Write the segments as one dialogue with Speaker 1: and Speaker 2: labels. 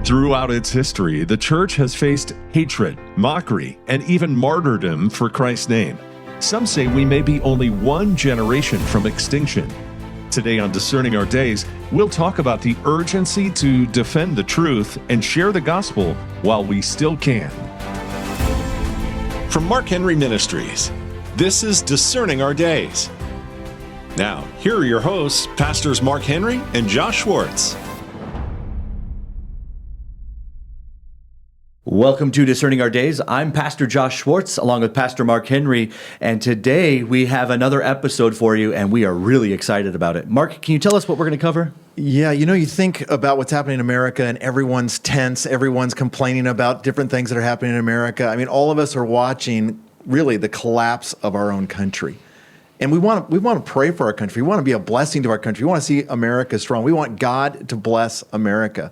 Speaker 1: Throughout its history, the church has faced hatred, mockery, and even martyrdom for Christ's name. Some say we may be only one generation from extinction. Today on Discerning Our Days, we'll talk about the urgency to defend the truth and share the gospel while we still can. From Mark Henry Ministries, this is Discerning Our Days. Now, here are your hosts, Pastors Mark Henry and Josh Schwartz.
Speaker 2: Welcome to Discerning Our Days. I'm Pastor Josh Schwartz along with Pastor Mark Henry, and today we have another episode for you, and we are really excited about it. Mark, can you tell us what we're going to cover?
Speaker 3: Yeah, you think about what's happening in America and everyone's tense, everyone's complaining about different things that are happening in America. I mean, all of us are watching really the collapse of our own country. And we want to pray for our country. We want to be a blessing to our country. We want to see America strong. We want God to bless America.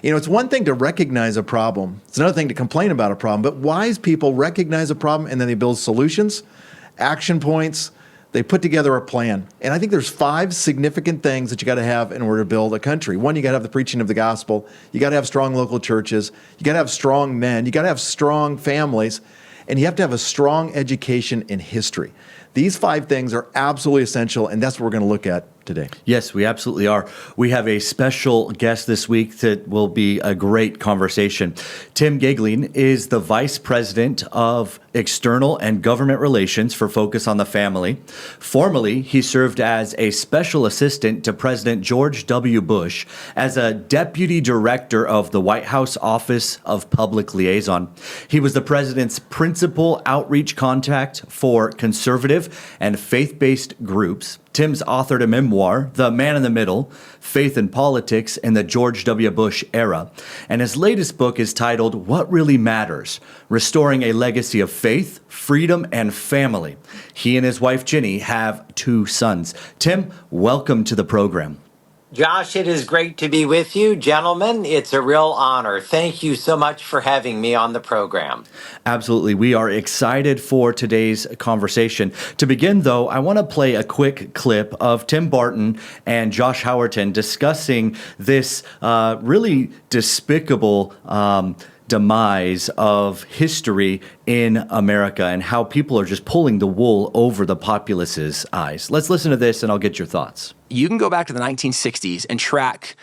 Speaker 3: It's one thing to recognize a problem. It's another thing to complain about a problem. But wise people recognize a problem and then they build solutions, action points. They put together a plan. And I think there's 5 significant things that you got to have in order to build a country. One, you got to have the preaching of the gospel. You got to have strong local churches. You got to have strong men. You got to have strong families. And you have to have a strong education in history. These 5 things are absolutely essential, and that's what we're going to look at today.
Speaker 2: Yes, we absolutely are. We have a special guest this week that will be a great conversation. Tim Gaegling is the Vice President of External and Government Relations for Focus on the Family. Formerly, he served as a special assistant to President George W. Bush as a Deputy Director of the White House Office of Public Liaison. He was the president's principal outreach contact for conservative and faith-based groups. Tim's authored a memoir, The Man in the Middle, Faith and Politics in the George W. Bush Era. And his latest book is titled, What Really Matters? Restoring a Legacy of Faith, Freedom, and Family. He and his wife, Jenny, have 2 sons. Tim, welcome to the program.
Speaker 4: Josh, it is great to be with you. Gentlemen, it's a real honor. Thank you so much for having me on the program.
Speaker 2: Absolutely. We are excited for today's conversation. To begin, though, I want to play a quick clip of Tim Barton and Josh Howerton discussing this really despicable demise of history in America and how people are just pulling the wool over the populace's eyes. Let's listen to this and I'll get your thoughts.
Speaker 5: You can go back to the 1960s and track,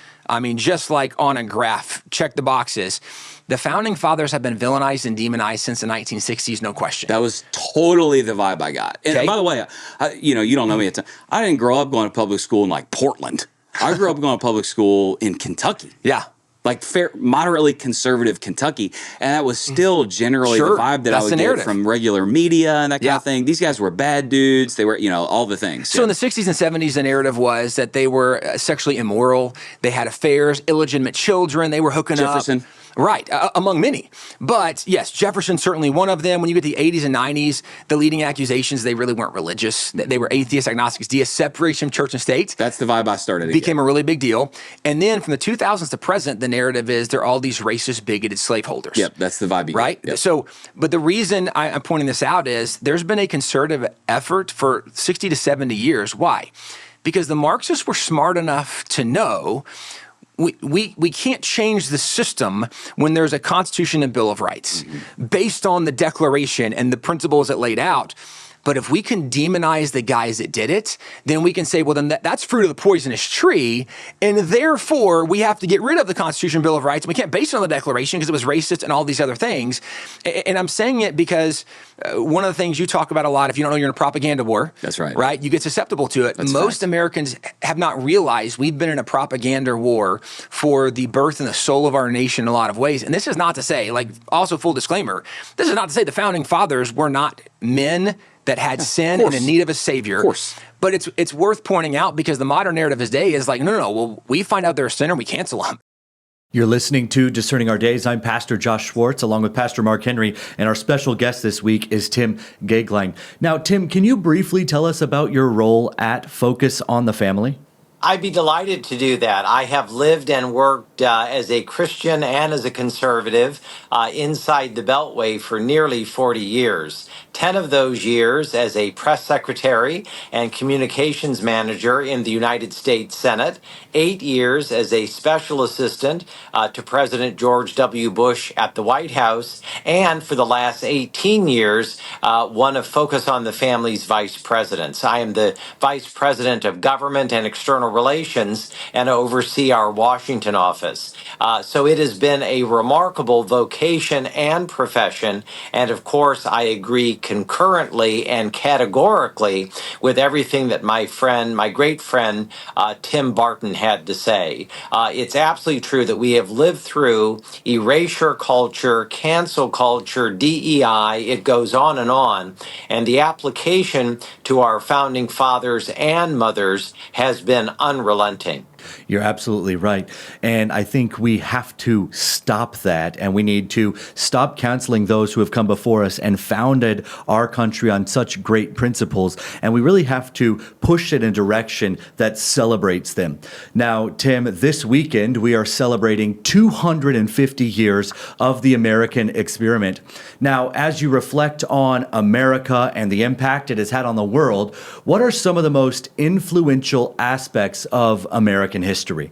Speaker 5: just like on a graph, check the boxes. The founding fathers have been villainized and demonized since the 1960s, no question.
Speaker 6: That was totally the vibe I got. And by the way, you don't know me. I didn't grow up going to public school in like Portland. I grew up going to public school in Kentucky.
Speaker 5: Yeah.
Speaker 6: Like moderately conservative Kentucky, and that was still generally the vibe that I would get from regular media and that kind of thing. These guys were bad dudes. They were, all the things.
Speaker 5: So in the 60s and 70s, the narrative was that they were sexually immoral. They had affairs, illegitimate children. They were hooking
Speaker 6: Jefferson.
Speaker 5: up. Right, among many. But yes, Jefferson's certainly one of them. When you get to the 80s and 90s, the leading accusations, they really weren't religious. They were atheist, agnostics, deists, separation from church and state.
Speaker 6: That's the vibe I started.
Speaker 5: Became a really big deal. And then from the 2000s to present, the narrative is they're all these racist, bigoted slaveholders.
Speaker 6: Yep, that's the vibe.
Speaker 5: Right?
Speaker 6: Yep.
Speaker 5: So, but the reason I'm pointing this out is there's been a conservative effort for 60 to 70 years. Why? Because the Marxists were smart enough to know we can't change the system when there's a Constitution and Bill of Rights based on the Declaration and the principles it laid out. But if we can demonize the guys that did it, then we can say, well, then that's fruit of the poisonous tree, and therefore we have to get rid of the Constitution, Bill of Rights. We can't base it on the Declaration because it was racist and all these other things. And I'm saying it because one of the things you talk about a lot, if you don't know you're in a propaganda war,
Speaker 6: that's right.
Speaker 5: Right? You get susceptible to it. Most Americans have not realized we've been in a propaganda war for the birth and the soul of our nation in a lot of ways. And this is not to say, also full disclaimer, this is not to say the founding fathers were not men that had sin and in need of a savior.
Speaker 6: Of course.
Speaker 5: But it's worth pointing out because the modern narrative of his day is like, no, well, we find out they're a sinner, we cancel them.
Speaker 2: You're listening to Discerning Our Days. I'm Pastor Josh Schwartz, along with Pastor Mark Henry, and our special guest this week is Tim Gaegling. Now, Tim, can you briefly tell us about your role at Focus on the Family?
Speaker 4: I'd be delighted to do that. I have lived and worked as a Christian and as a conservative inside the Beltway for nearly 40 years. 10 of those years as a press secretary and communications manager in the United States Senate, 8 years as a special assistant to President George W. Bush at the White House, and for the last 18 years, one of Focus on the Family's vice presidents. I am the vice president of government and external relations and oversee our Washington office. So it has been a remarkable vocation and profession. And of course, I agree concurrently and categorically with everything that my great friend, Tim Barton had to say. It's absolutely true that we have lived through erasure culture, cancel culture, DEI, it goes on, and the application to our founding fathers and mothers has been unrelenting.
Speaker 2: You're absolutely right. And I think we have to stop that. And we need to stop canceling those who have come before us and founded our country on such great principles. And we really have to push it in a direction that celebrates them. Now, Tim, this weekend, we are celebrating 250 years of the American experiment. Now, as you reflect on America and the impact it has had on the world, what are some of the most influential aspects of American history?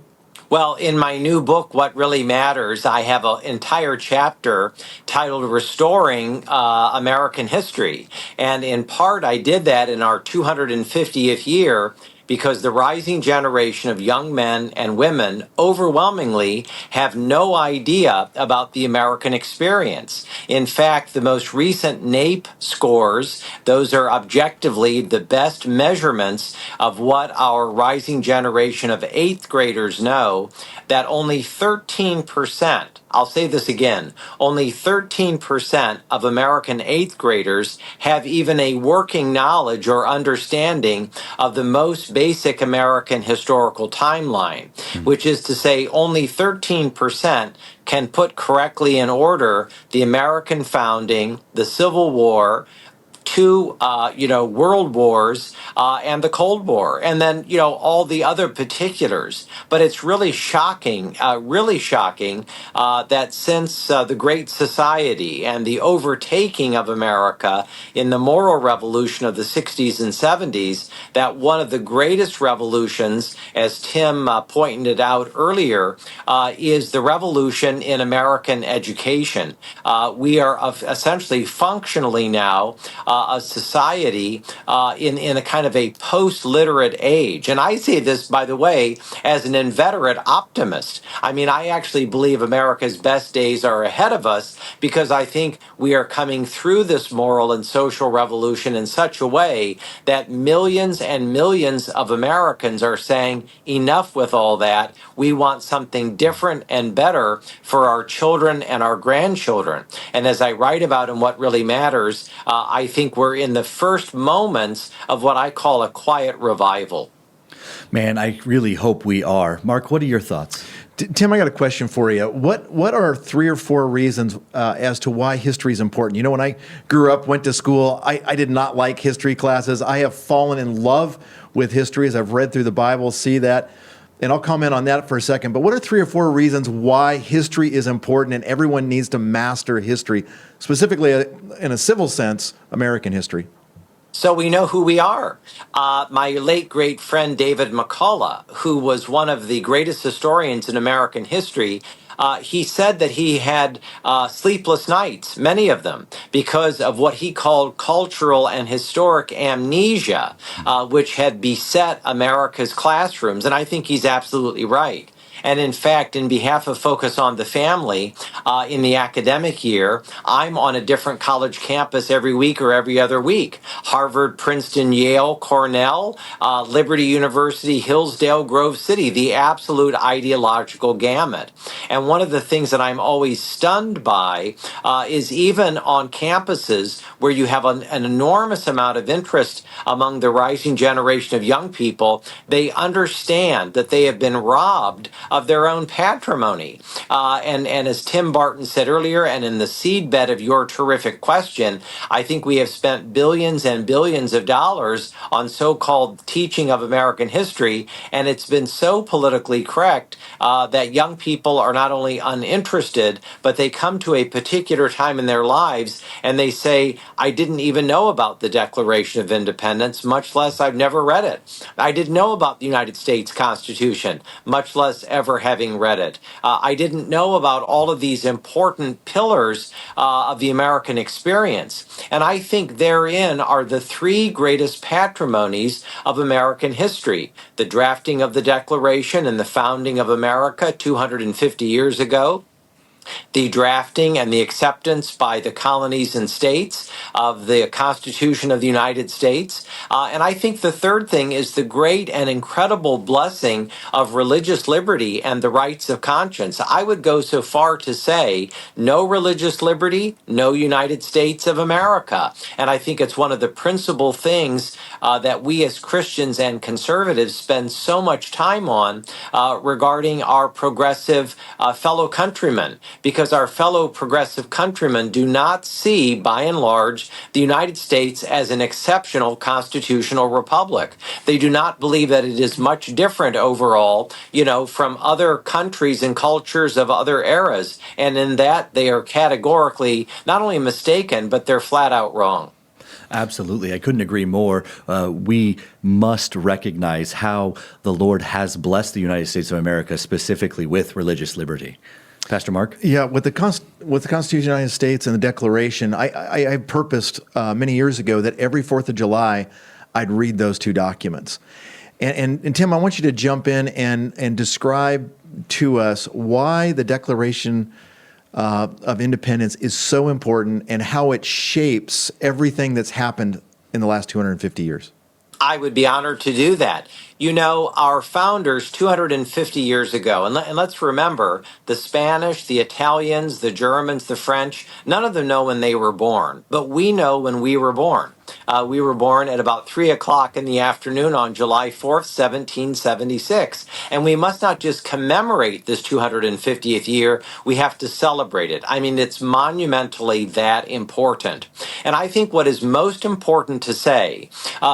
Speaker 4: Well, in my new book, What Really Matters, I have an entire chapter titled Restoring American History. And in part, I did that in our 250th year because the rising generation of young men and women overwhelmingly have no idea about the American experience. In fact, the most recent NAEP scores, those are objectively the best measurements of what our rising generation of eighth graders know, that only 13%, I'll say this again, only 13% of American eighth graders have even a working knowledge or understanding of the most basic American historical timeline, which is to say only 13% can put correctly in order the American founding, the Civil War, two, world wars and the Cold War, and then, all the other particulars. But it's really shocking that since the Great Society and the overtaking of America in the moral revolution of the 60s and 70s, that one of the greatest revolutions, as Tim pointed out earlier, is the revolution in American education. We are essentially functionally now a society in a kind of a post-literate age. And I say this, by the way, as an inveterate optimist. I mean, I actually believe America's best days are ahead of us because I think we are coming through this moral and social revolution in such a way that millions and millions of Americans are saying, enough with all that. We want something different and better for our children and our grandchildren. And as I write about in What Really Matters, I think we're in the first moments of what I call a quiet revival.
Speaker 2: Man, I really hope we are. Mark, what are your thoughts?
Speaker 3: Tim, I got a question for you. What are 3 or 4 reasons as to why history is important? You know, when I grew up, went to school, I did not like history classes. I have fallen in love with history as I've read through the Bible, see that. And I'll comment on that for a second. But what are 3 or 4 reasons why history is important and everyone needs to master history, specifically in a civil sense, American history?
Speaker 4: So we know who we are. My late great friend David McCullough, who was one of the greatest historians in American history, he said that he had sleepless nights, many of them, because of what he called cultural and historic amnesia, which had beset America's classrooms. And I think he's absolutely right. And in fact, in behalf of Focus on the Family, in the academic year, I'm on a different college campus every week or every other week. Harvard, Princeton, Yale, Cornell, Liberty University, Hillsdale, Grove City, the absolute ideological gamut. And one of the things that I'm always stunned by is even on campuses where you have an enormous amount of interest among the rising generation of young people, they understand that they have been robbed of their own patrimony. And as Tim Barton said earlier, and in the seedbed of your terrific question, I think we have spent billions and billions of dollars on so-called teaching of American history, and it's been so politically correct that young people are not only uninterested, but they come to a particular time in their lives and they say, I didn't even know about the Declaration of Independence, much less I've never read it. I didn't know about the United States Constitution, much less ever having read it. I didn't know about all of these important pillars of the American experience. And I think therein are the three greatest patrimonies of American history: the drafting of the Declaration and the founding of America 250 years ago, the drafting and the acceptance by the colonies and states of the Constitution of the United States. And I think the third thing is the great and incredible blessing of religious liberty and the rights of conscience. I would go so far to say, no religious liberty, no United States of America. And I think it's one of the principal things that we as Christians and conservatives spend so much time on regarding our progressive fellow countrymen, because our fellow progressive countrymen do not see, by and large, the United States as an exceptional constitutional republic. They do not believe that it is much different overall, from other countries and cultures of other eras. And in that, they are categorically not only mistaken, but they're flat out wrong.
Speaker 2: Absolutely. I couldn't agree more. We must recognize how the Lord has blessed the United States of America specifically with religious liberty. Pastor Mark?
Speaker 3: Yeah, with the Constitution of the United States and the Declaration, I purposed many years ago that every 4th of July I'd read those two documents. And Tim, I want you to jump in and describe to us why the Declaration of Independence is so important and how it shapes everything that's happened in the last 250 years.
Speaker 4: I would be honored to do that. Our founders 250 years ago, and let's remember, the Spanish, the Italians, the Germans, the French, none of them know when they were born, but we know when we were born. We were born at about 3 o'clock in the afternoon on July 4th, 1776. And we must not just commemorate this 250th year, we have to celebrate it. I mean, it's monumentally that important. And I think what is most important to say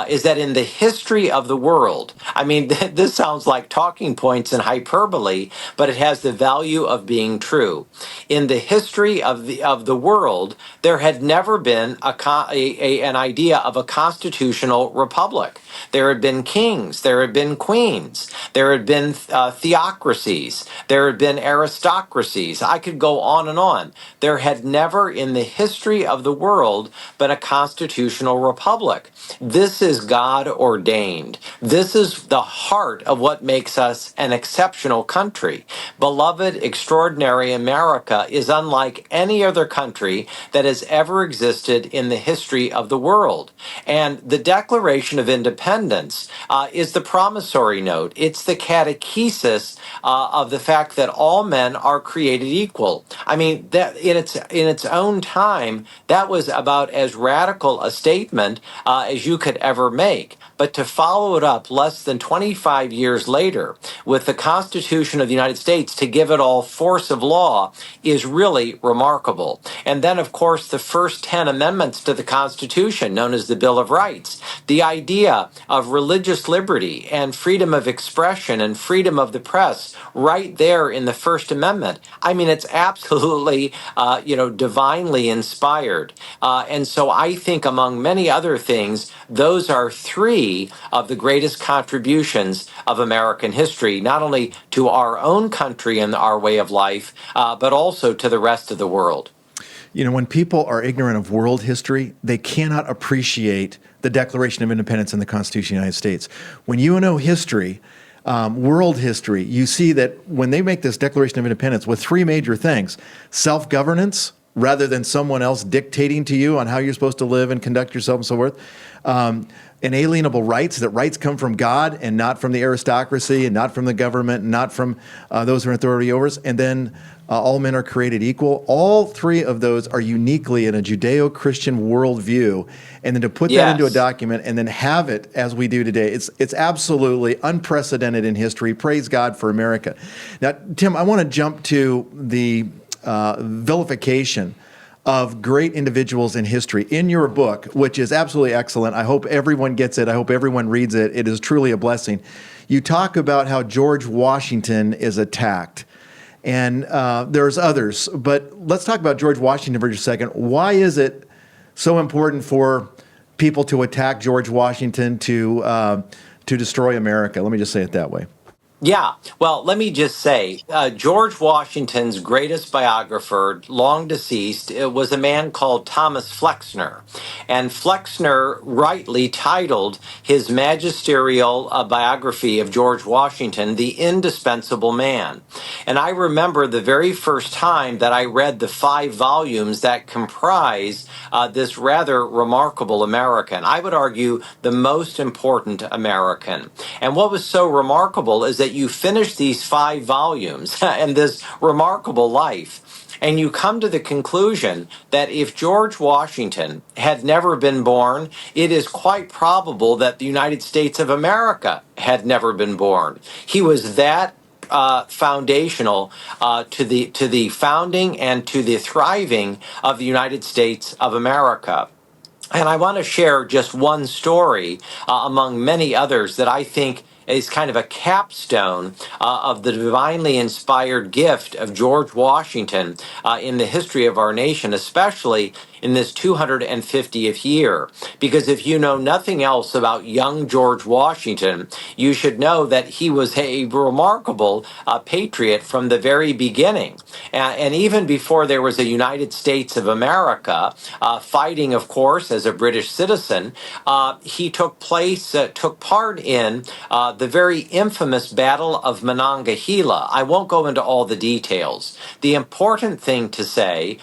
Speaker 4: is that in the history of the world, I mean, this sounds like talking points and hyperbole, but it has the value of being true. In the history of the world, there had never been an idea of a constitutional republic. There had been kings, there had been queens, there had been theocracies, there had been aristocracies. I could go on and on. There had never in the history of the world been a constitutional republic. This is God ordained. This is the heart of what makes us an exceptional country. Beloved, extraordinary America is unlike any other country that has ever existed in the history of the world. And the Declaration of Independence is the promissory note. It's the catechesis of the fact that all men are created equal. I mean, that in its own time, that was about as radical a statement as you could ever make. But to follow it up less than 25 years later with the Constitution of the United States to give it all force of law is really remarkable. And then, of course, the first 10 amendments to the Constitution, known as the Bill of Rights, the idea of religious liberty and freedom of expression and freedom of the press right there in the First Amendment. I mean, it's absolutely, divinely inspired. And so I think, among many other things, those are three of the greatest contributions of American history, not only to our own country and our way of life, but also to the rest of the world.
Speaker 3: When people are ignorant of world history, they cannot appreciate the Declaration of Independence and the Constitution of the United States. When you know history, world history, you see that when they make this Declaration of Independence with three major things: self-governance, rather than someone else dictating to you on how you're supposed to live and conduct yourself and so forth. Inalienable rights, that rights come from God and not from the aristocracy and not from the government and not from those who are in authority over us. And then all men are created equal. All three of those are uniquely in a Judeo-Christian worldview. And then to put that into a document and then have it as we do today, it's absolutely unprecedented in history. Praise God for America. Now, Tim, I want to jump to the vilification of great individuals in history in your book, which is absolutely excellent. I hope everyone gets it. I hope everyone reads it. It is truly a blessing. You talk about how George Washington is attacked, and there's others, but let's talk about George Washington for just a second. Why is it so important for people to attack George Washington to destroy America? Let me just say it that way.
Speaker 4: Yeah, well, let me just say, George Washington's greatest biographer, long deceased, was a man called Thomas Flexner. And Flexner rightly titled his magisterial biography of George Washington, The Indispensable Man. And I remember the very first time that I read the 5 volumes that comprise this rather remarkable American. I would argue the most important American. And what was so remarkable is that you finish these 5 volumes and this remarkable life, and you come to the conclusion that if George Washington had never been born, it is quite probable that the United States of America had never been born. He was that foundational to the founding and to the thriving of the United States of America. And I want to share just one story among many others that I think is kind of a capstone of the divinely inspired gift of George Washington in the history of our nation, especially in this 250th year. Because if you know nothing else about young George Washington, you should know that he was a remarkable patriot from the very beginning. And even before there was a United States of America, fighting, of course, as a British citizen, he took part in the very infamous Battle of Monongahela. I won't go into all the details. The important thing to say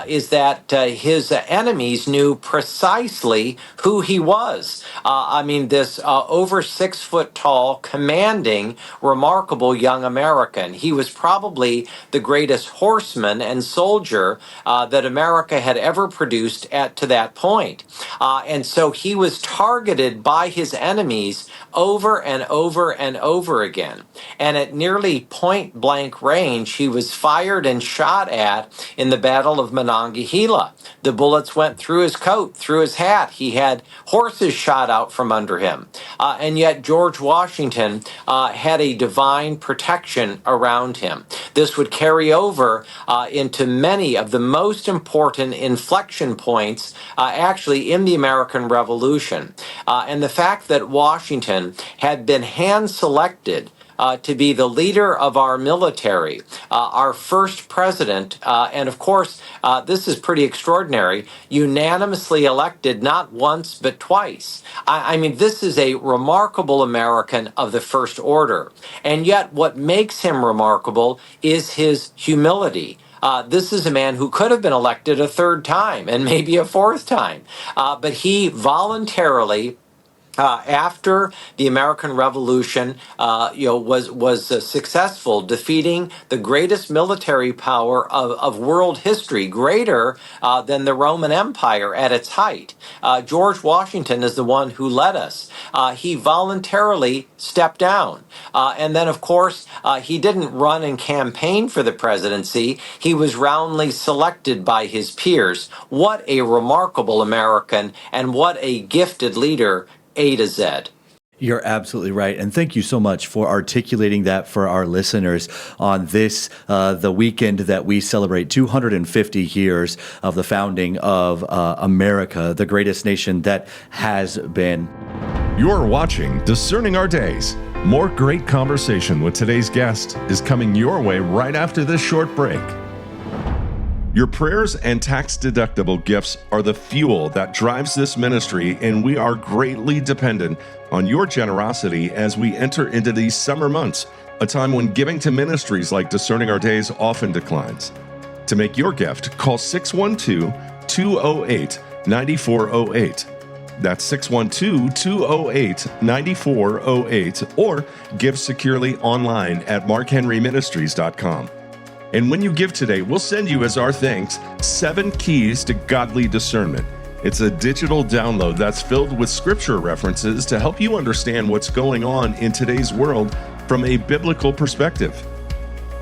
Speaker 4: is that his enemies knew precisely who he was. This over 6 foot tall, commanding, remarkable young American. He was probably the greatest horseman and soldier that America had ever produced to that point. And so he was targeted by his enemies over and over and over again. And at nearly point blank range, he was fired and shot at in the Battle of Monongahela. The bullets went through his coat, through his hat. He had horses shot out from under him. And yet George Washington had a divine protection around him. This would carry over into many of the most important inflection points actually in the American Revolution. And the fact that Washington had been hand-selected to be the leader of our military, our first president, and of course, this is pretty extraordinary, unanimously elected not once but twice. This is a remarkable American of the first order. And yet what makes him remarkable is his humility. This is a man who could have been elected a 3rd time and maybe a 4th time, but he voluntarily after the American Revolution, was successful, defeating the greatest military power of world history, greater than the Roman Empire at its height. George Washington is the one who led us. He voluntarily stepped down. And then, of course, he didn't run and campaign for the presidency. He was roundly selected by his peers. What a remarkable American, and what a gifted leader, A to Z.
Speaker 2: You're absolutely right. And thank you so much for articulating that for our listeners on this, the weekend that we celebrate 250 years of the founding of America, the greatest nation that has been.
Speaker 1: You're watching Discerning Our Days. More great conversation with today's guest is coming your way right after this short break. Your prayers and tax-deductible gifts are the fuel that drives this ministry, and we are greatly dependent on your generosity as we enter into these summer months, a time when giving to ministries like Discerning Our Days often declines. To make your gift, call 612-208-9408. That's 612-208-9408, or give securely online at markhenryministries.com. And when you give today, we'll send you as our thanks 7 Keys to Godly Discernment. It's a digital download that's filled with scripture references to help you understand what's going on in today's world from a biblical perspective.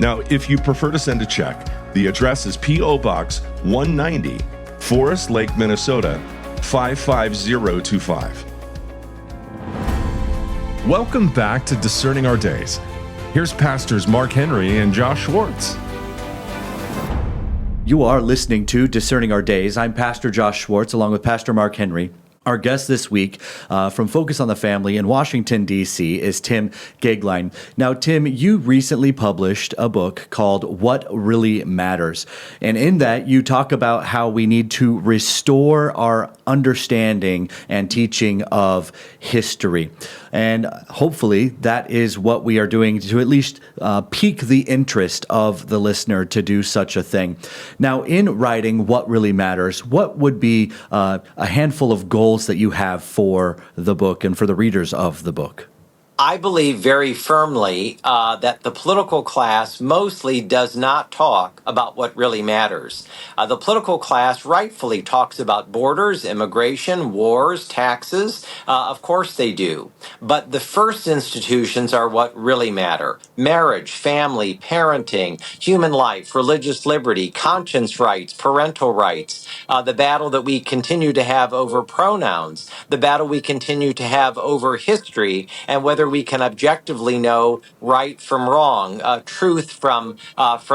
Speaker 1: Now, if you prefer to send a check, the address is P.O. Box 190, Forest Lake, Minnesota, 55025. Welcome back to Discerning Our Days. Here's Pastors Mark Henry and Josh Schwartz.
Speaker 2: You are listening to Discerning Our Days. I'm Pastor Josh Schwartz, along with Pastor Mark Henry. Our guest this week from Focus on the Family in Washington, D.C. is Tim Goeglein. Now, Tim, you recently published a book called What Really Matters. And in that, you talk about how we need to restore our understanding and teaching of history. And hopefully that is what we are doing to at least pique the interest of the listener to do such a thing. Now, in writing What Really Matters, what would be a handful of goals that you have for the book and for the readers of the book?
Speaker 4: I believe very firmly that the political class mostly does not talk about what really matters. The political class rightfully talks about borders, immigration, wars, taxes. Of course they do. But the first institutions are what really matter. Marriage, family, parenting, human life, religious liberty, conscience rights, parental rights, the battle that we continue to have over pronouns, the battle we continue to have over history, and whether we can objectively know right from wrong, truth from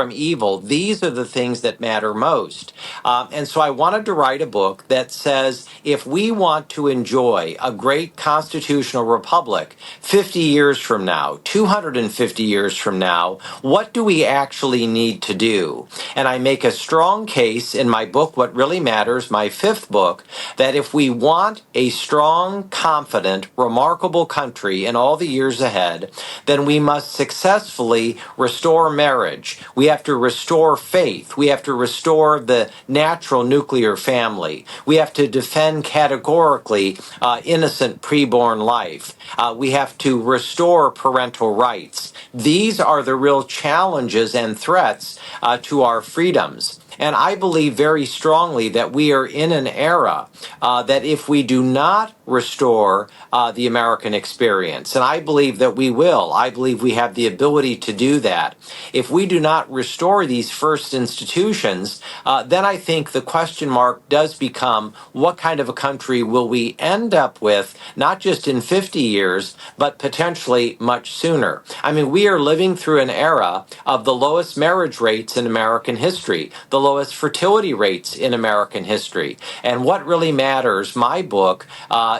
Speaker 4: evil. These are the things that matter most. And so I wanted to write a book that says if we want to enjoy a great constitutional republic 50 years from now, 250 years from now, what do we actually need to do? And I make a strong case in my book, What Really Matters, my 5th book, that if we want a strong, confident, remarkable country in all the years ahead, then we must successfully restore marriage. We have to restore faith. We have to restore the natural nuclear family. We have to defend categorically innocent preborn life. We have to restore parental rights. These are the real challenges and threats to our freedoms. And I believe very strongly that we are in an era that if we do not restore the American experience, and I believe that we will, I believe we have the ability to do that. If we do not restore these first institutions, then I think the question mark does become what kind of a country will we end up with, not just in 50 years, but potentially much sooner. I mean, we are living through an era of the lowest marriage rates in American history, the lowest fertility rates in American history. And What Really Matters, my book,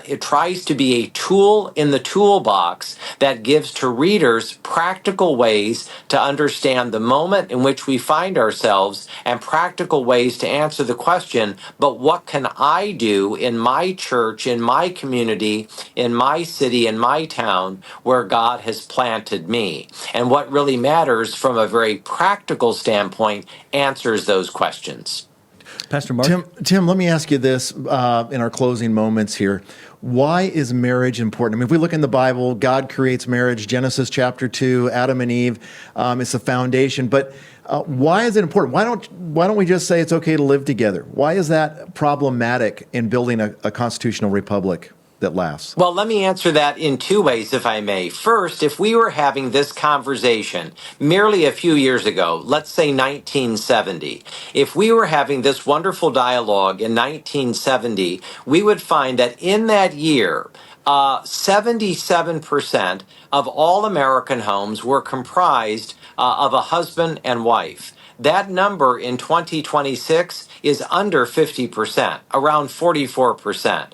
Speaker 4: it tries to be a tool in the toolbox that gives to readers practical ways to understand the moment in which we find ourselves and practical ways to answer the question, but what can I do in my church, in my community, in my city, in my town where God has planted me? And What Really Matters from a very practical standpoint answers those questions.
Speaker 2: Pastor Mark?
Speaker 3: Tim, let me ask you this in our closing moments here. Why is marriage important? I mean, if we look in the Bible, God creates marriage, Genesis chapter 2, Adam and Eve, it's the foundation. But why is it important? Why don't we just say it's okay to live together? Why is that problematic in building a constitutional republic that lasts?
Speaker 4: Well, let me answer that in 2 ways, if I may. First, if we were having this conversation merely a few years ago, let's say 1970, if we were having this wonderful dialogue in 1970, we would find that in that year, 77% of all American homes were comprised of a husband and wife. That number in 2026 is under 50%, around 44%.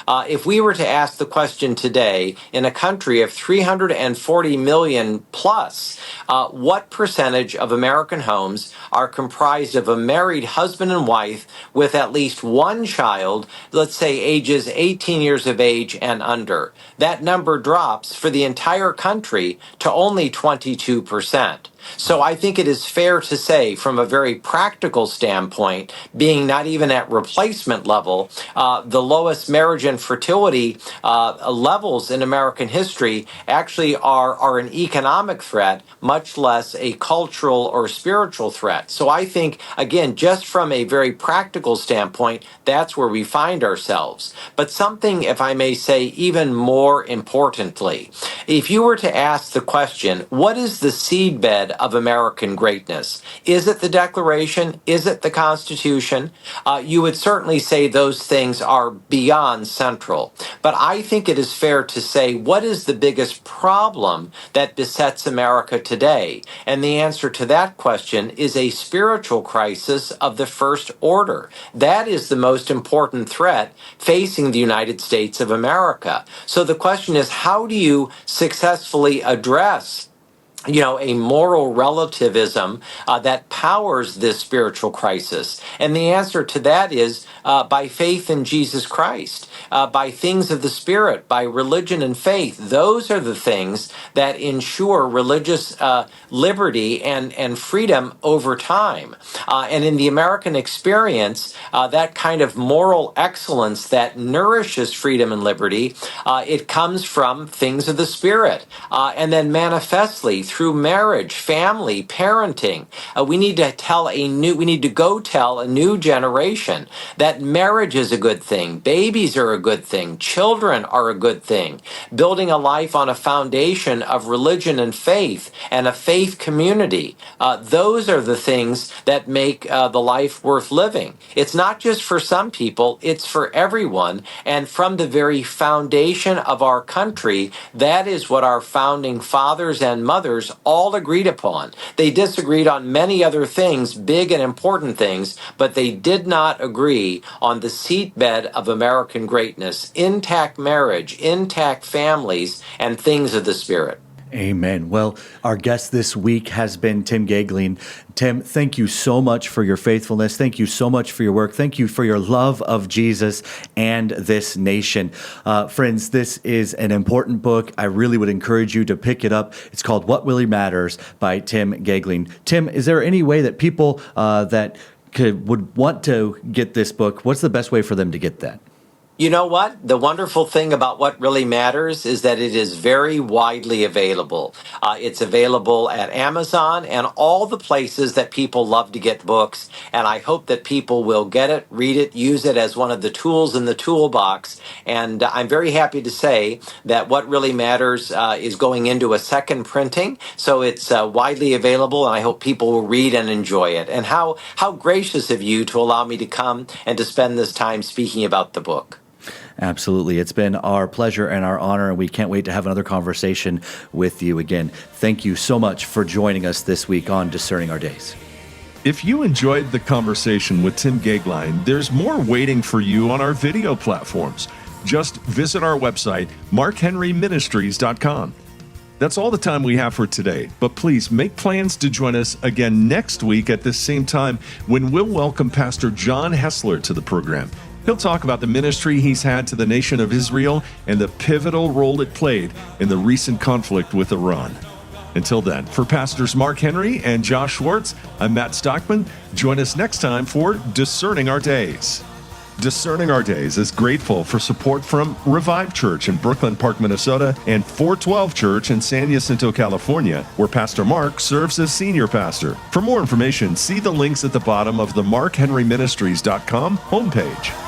Speaker 4: If we were to ask the question today, in a country of 340 million plus, what percentage of American homes are comprised of a married husband and wife with at least one child, let's say ages 18 years of age and under? That number drops for the entire country to only 22%. So I think it is fair to say, from a very practical standpoint, being not even at replacement level, the lowest marriage and fertility levels in American history actually are an economic threat, much less a cultural or spiritual threat. So I think, again, just from a very practical standpoint, that's where we find ourselves. But something, if I may say, even more importantly, if you were to ask the question, what is the seedbed of American greatness? Is it the Declaration? Is it the Constitution? You would certainly say those things are beyond central. But I think it is fair to say, what is the biggest problem that besets America today? And the answer to that question is a spiritual crisis of the first order. That is the most important threat facing the United States of America. So the question is, how do you successfully address a moral relativism that powers this spiritual crisis? And the answer to that is by faith in Jesus Christ, by things of the Spirit, by religion and faith. Those are the things that ensure religious liberty and freedom over time. And in the American experience, that kind of moral excellence that nourishes freedom and liberty, it comes from things of the Spirit. And then manifestly through marriage, family, parenting, we need to go tell a new generation that marriage is a good thing, babies are a good thing, children are a good thing. Building a life on a foundation of religion and faith and a faith community, those are the things that make the life worth living. It's not just for some people, it's for everyone. And from the very foundation of our country, that is what our founding fathers and mothers all agreed upon. They disagreed on many other things, big and important things, but they did not agree on the seedbed of American greatness: intact marriage, intact families, and things of the Spirit.
Speaker 2: Amen. Well, our guest this week has been Tim Gaeglein. Tim, thank you so much for your faithfulness. Thank you so much for your work. Thank you for your love of Jesus and this nation. Friends, this is an important book. I really would encourage you to pick it up. It's called What Really Matters by Tim Gaeglein. Tim, is there any way that people would want to get this book? What's the best way for them to get that?
Speaker 4: You know what? The wonderful thing about What Really Matters is that it is very widely available. It's available at Amazon and all the places that people love to get books. And I hope that people will get it, read it, use it as one of the tools in the toolbox. And I'm very happy to say that What Really Matters is going into a second printing. So it's widely available, and I hope people will read and enjoy it. And how gracious of you to allow me to come and to spend this time speaking about the book.
Speaker 2: Absolutely. It's been our pleasure and our honor, and we can't wait to have another conversation with you again. Thank you so much for joining us this week on Discerning Our Days.
Speaker 1: If you enjoyed the conversation with Tim Gaeglein, there's more waiting for you on our video platforms. Just visit our website, markhenryministries.com. That's all the time we have for today, but please make plans to join us again next week at this same time when we'll welcome Pastor John Hessler to the program. He'll talk about the ministry he's had to the nation of Israel and the pivotal role it played in the recent conflict with Iran. Until then, for Pastors Mark Henry and Josh Schwartz, I'm Matt Stockman. Join us next time for Discerning Our Days. Discerning Our Days is grateful for support from Revive Church in Brooklyn Park, Minnesota, and 412 Church in San Jacinto, California, where Pastor Mark serves as senior pastor. For more information, see the links at the bottom of the markhenryministries.com homepage.